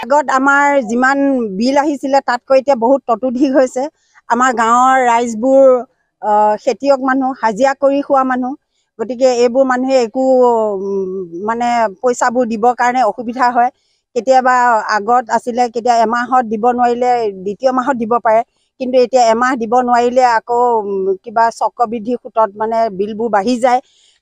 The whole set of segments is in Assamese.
আগত আমাৰ যিমান বিল আহিছিলে তাতকৈ এতিয়া বহুত ততোধিক হৈছে। আমাৰ গাঁৱৰ ৰাইজবোৰ খেতিয়ক মানুহ, হাজিৰা কৰি খোৱা মানুহ, গতিকে এইবোৰ মানুহে একো মানে পইচাবোৰ দিবৰ কাৰণে অসুবিধা হয়। কেতিয়াবা আগত আছিলে কেতিয়া এমাহত দিব নোৱাৰিলে দ্বিতীয় মাহত দিব পাৰে, কিন্তু এতিয়া এমাহ দিব নোৱাৰিলে আকৌ কিবা চক্ৰবৃদ্ধি সূতত মানে বিলবোৰ বাঢ়ি যায়।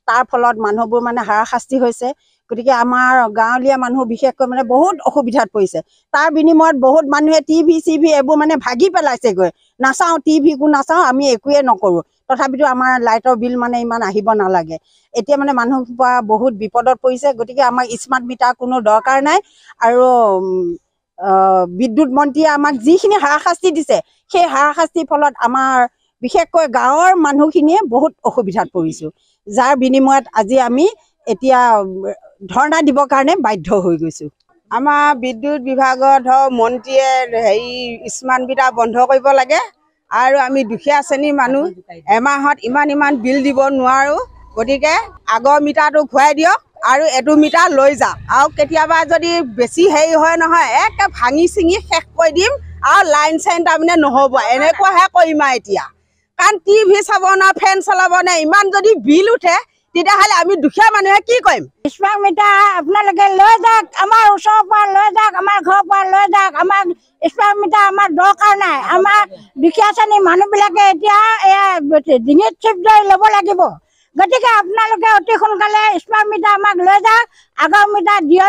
তাৰ ফলত মানুহবোৰ মানে হাৰাশাস্তি হৈছে। গতিকে আমাৰ গাঁৱলীয়া মানুহ বিশেষকৈ মানে বহুত অসুবিধাত পৰিছে। তাৰ বিনিময়ত বহুত মানুহে টিভি এইবোৰ মানে ভাগি পেলাইছেগৈ। নাচাওঁ, টিভিকো নাচাওঁ, আমি একোৱে নকৰোঁ, তথাপিতো আমাৰ লাইটৰ বিল মানে ইমান আহিব নালাগে। এতিয়া মানে মানুহ বহুত বিপদত পৰিছে। গতিকে আমাক স্মাৰ্ট মিটাৰ কোনো দৰকাৰ নাই। আৰু বিদ্যুৎ মন্ত্ৰীয়ে আমাক যিখিনি হাৰাশাস্তি দিছে, সেই হাৰাশাস্তিৰ ফলত আমাৰ বিশেষকৈ গাঁৱৰ মানুহখিনিয়ে বহুত অসুবিধাত পৰিছোঁ, যাৰ বিনিময়ত আজি আমি এতিয়া ধৰ্ণা দিবৰ কাৰণে বাধ্য হৈ গৈছোঁ। আমাৰ বিদ্যুৎ বিভাগত মন্ত্ৰীয়ে স্মাৰ্ট মিটাৰ বন্ধ কৰিব লাগে। আৰু আমি দুখীয়া শ্ৰেণীৰ মানুহ এমাহত ইমান বিল দিব নোৱাৰোঁ। গতিকে আগৰ মিটাৰটো ঘূৰাই দিয়ক আৰু এইটো মিটাৰ লৈ যাওক। আৰু কেতিয়াবা যদি বেছি হয় নহয়, একে ভাঙি চিঙি শেষ কৰি দিম আৰু লাইন চাইন তাৰমানে নহ'ব, এনেকুৱাহে কৰিম আৰু এতিয়া। কাৰণ টিভি চাব না, ফেন চলাব নে, ইমান যদি বিল উঠে তেতিয়াহ'লে আমি দুখীয়া মানুহে কি কৰিম? স্মাৰ্ট মিটাৰ আপোনালোকে লৈ যাওক, আমাৰ ওচৰৰ পৰা লৈ যাওক, আমাৰ ঘৰৰ পৰা লৈ যাওক। আমাৰ স্মাৰ্ট মিটাৰ আমাৰ দৰকাৰ নাই। আমাৰ দুখীয়া শ্ৰেণীৰ মানুহবিলাকে এতিয়া ডিঙিত চিপ ধৰি ল'ব লাগিব। গতিকে আপোনালোকে অতি সোনকালে স্মাৰ্ট মিটাৰ আমাক লৈ যাওক। আগৰ মিটাৰ দিয়ে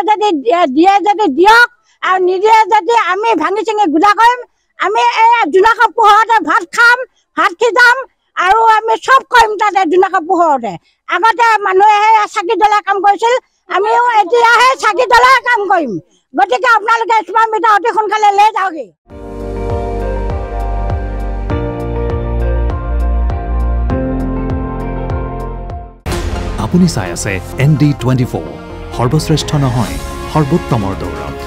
যদি দিয়ক, আৰু নিদিয়ে যদি আমি ভাঙি চিঙি গোটা কৰিম। আমি এই জোনাকৰ পোহৰতে ভাত খাম, ভাত সিজাম, আৰু আমি চব কৰিম তাতে জোনাকৰ পোহৰতে। আগতে মানুহে চাকি জ্বলাই কাম কৰিছিল, আমিও এতিয়াহে চাকি জ্বলাই কাম কৰিম। গতিকে আপোনালোকে স্মাৰ্ট মিটাৰ অতি সোনকালে লৈ যাওকহি। আপুনি চাই আছে ND24, সৰ্বশ্ৰেষ্ঠ নহয় সৰ্বোত্তমৰ দৌৰত।